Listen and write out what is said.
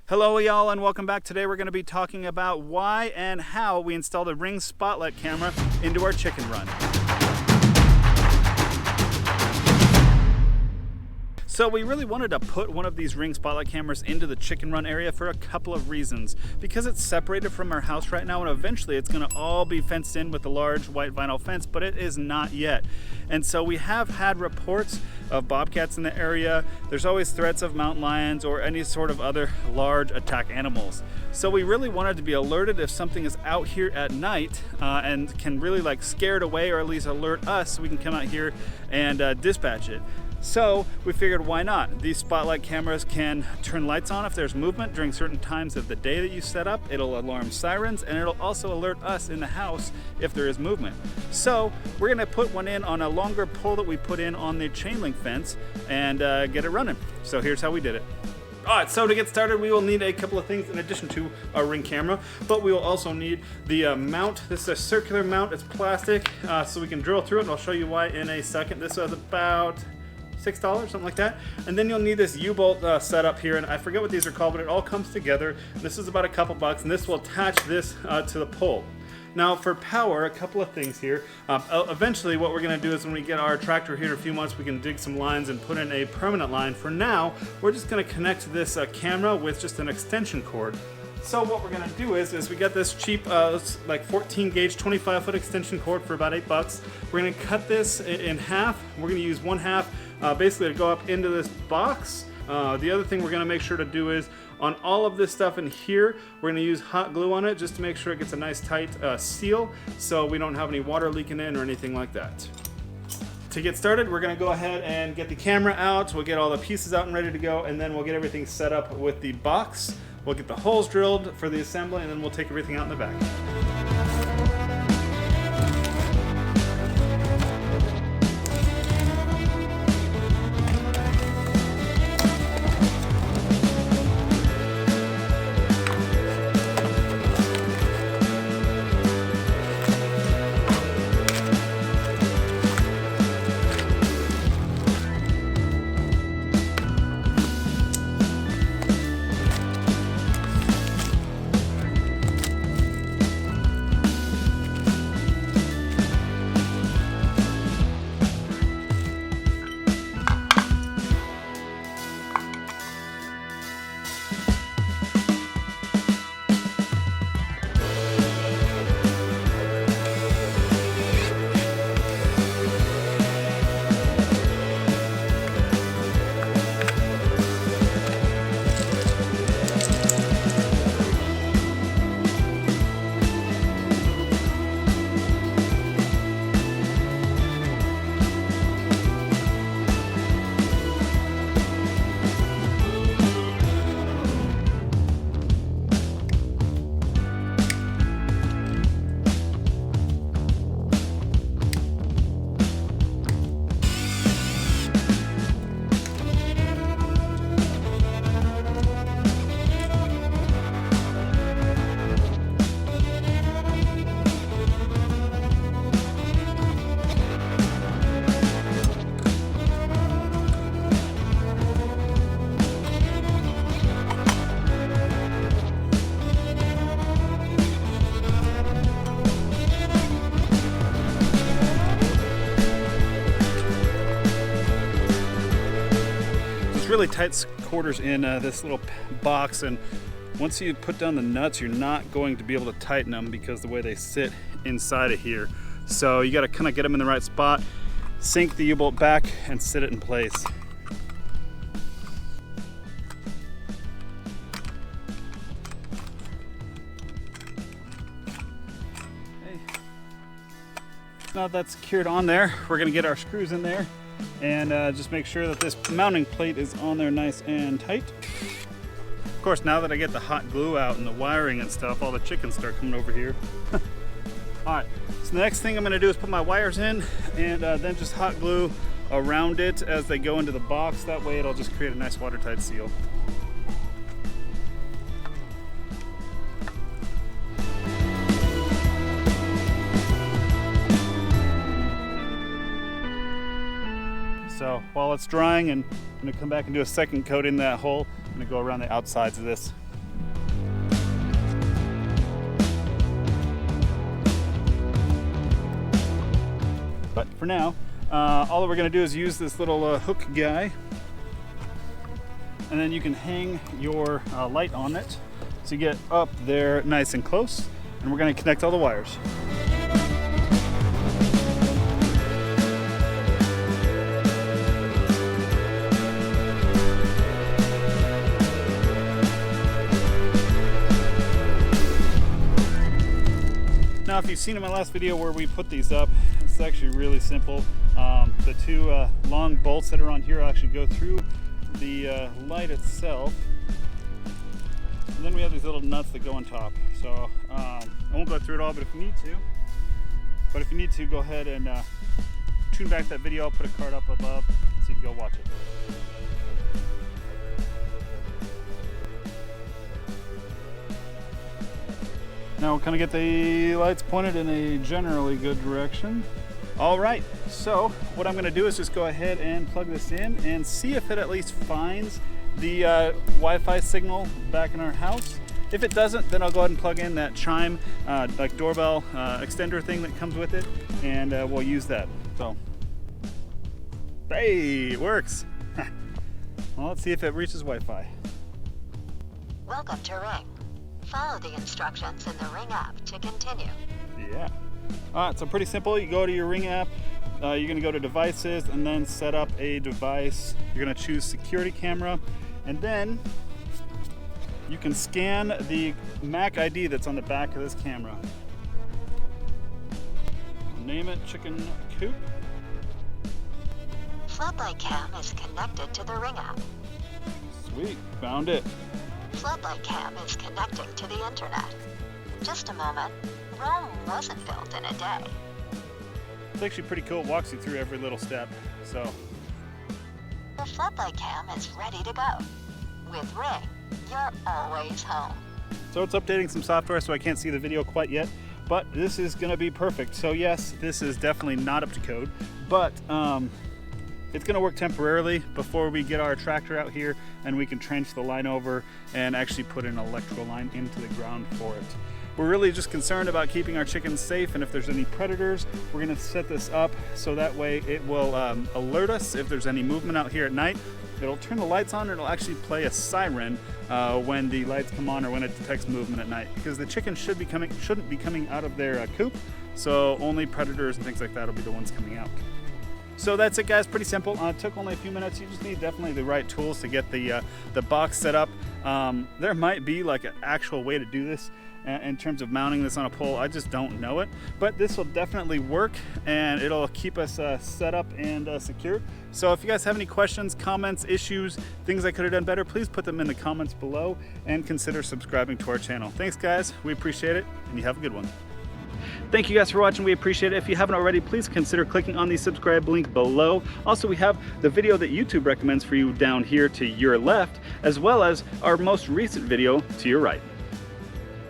Hello y'all and welcome back. Today we're going to be talking about why and how we installed a Ring spotlight camera into our chicken run. So we really wanted to put one of these Ring spotlight cameras into the chicken run area for a couple of reasons. Because it's separated from our house right now and eventually it's going to all be fenced in with a large white vinyl fence, but it is not yet. And so we have had reports of bobcats in the area. There's always threats of mountain lions or any sort of other large attack animals. So we really wanted to be alerted if something is out here at night and can really scare it away or at least alert us so we can come out here and dispatch it. So we figured, why not? These spotlight cameras can turn lights on if there's movement during certain times of the day that you set up. It'll alarm sirens and it'll also alert us in the house if there is movement. So we're gonna put one in on a longer pole that we put in on the chain link fence and get it running. So here's how we did it. Alright, so to get started we will need a couple of things in addition to our Ring camera, but we will also need the mount. This is a circular mount, it's plastic, so we can drill through it and I'll show you why in a second. This was about $6, something like that. And then you'll need this U-bolt setup here, and I forget what these are called, but it all comes together. This is about a couple bucks, and this will attach this to the pole. Now for power, a couple of things here. Eventually what we're going to do is when we get our tractor here in a few months, we can dig some lines and put in a permanent line. For now, we're just going to connect this camera with just an extension cord. So what we're gonna do is we got this cheap 14 gauge 25-foot extension cord for about $8. We're gonna cut this in half. We're gonna use one half basically to go up into this box. The other thing we're gonna make sure to do is on all of this stuff in here, we're gonna use hot glue on it just to make sure it gets a nice tight seal so we don't have any water leaking in or anything like that. To get started, we're gonna go ahead and get the camera out. We'll get all the pieces out and ready to go, and then we'll get everything set up with the box. We'll get the holes drilled for the assembly, and then we'll take everything out in the back. Really tight quarters in this little box, and once you put down the nuts you're not going to be able to tighten them because the way they sit inside of here. So you got to kind of get them in the right spot, sink the U-bolt back and sit it in place. Now that's secured on there, we're going to get our screws in there and just make sure that this mounting plate is on there nice and tight. Of course, now that I get the hot glue out and the wiring and stuff, all the chickens start coming over here. Alright, so the next thing I'm going to do is put my wires in and then just hot glue around it as they go into the box. That way it'll just create a nice watertight seal. So while it's drying, and I'm going to come back and do a second coat in that hole. I'm going to go around the outsides of this. But for now, all we're gonna do is use this little hook guy, and then you can hang your light on it so you get up there nice and close, and we're gonna connect all the wires. Now, if you've seen in my last video where we put these up, it's actually really simple. The two long bolts that are on here actually go through the light itself. And then we have these little nuts that go on top. So I won't go through it all, but if you need to, go ahead and tune back that video. I'll put a card up above so you can go watch it. Now we'll kind of get the lights pointed in a generally good direction. All right, so what I'm gonna do is just go ahead and plug this in and see if it at least finds the Wi-Fi signal back in our house. If it doesn't, then I'll go ahead and plug in that chime, like doorbell extender thing that comes with it, and we'll use that. So, hey, it works. Well, let's see if it reaches Wi-Fi. Welcome to Ring. Follow the instructions in the Ring app to continue. Yeah. All right, so pretty simple. You go to your Ring app, you're gonna go to devices and then set up a device. You're gonna choose security camera, and then you can scan the MAC ID that's on the back of this camera. Name it Chicken Coop. Floodlight cam is connected to the Ring app. Sweet, found it. Floodlight cam is connecting to the internet. Just a moment. Rome wasn't built in a day. It's actually pretty cool. It walks you through every little step. So The floodlight cam is ready to go. With Ring, you're always home. So it's updating some software, so I can't see the video quite yet, but this is gonna be perfect. So yes, this is definitely not up to code, but it's gonna work temporarily before we get our tractor out here and we can trench the line over and actually put an electrical line into the ground for it. We're really just concerned about keeping our chickens safe, and if there's any predators, we're gonna set this up so that way it will alert us if there's any movement out here at night. It'll turn the lights on, and it'll actually play a siren when the lights come on or when it detects movement at night, because the chickens shouldn't be coming out of their coop, so only predators and things like that will be the ones coming out. So that's it, guys. Pretty simple. It took only a few minutes. You just need definitely the right tools to get the box set up. There might be like an actual way to do this in terms of mounting this on a pole. I just don't know it, but this will definitely work, and it'll keep us set up and secure. So if you guys have any questions, comments, issues, things I could have done better, please put them in the comments below and consider subscribing to our channel. Thanks, guys. We appreciate it, and you have a good one. Thank you guys for watching. We appreciate it. If you haven't already, please consider clicking on the subscribe link below. Also, we have the video that YouTube recommends for you down here to your left, as well as our most recent video to your right.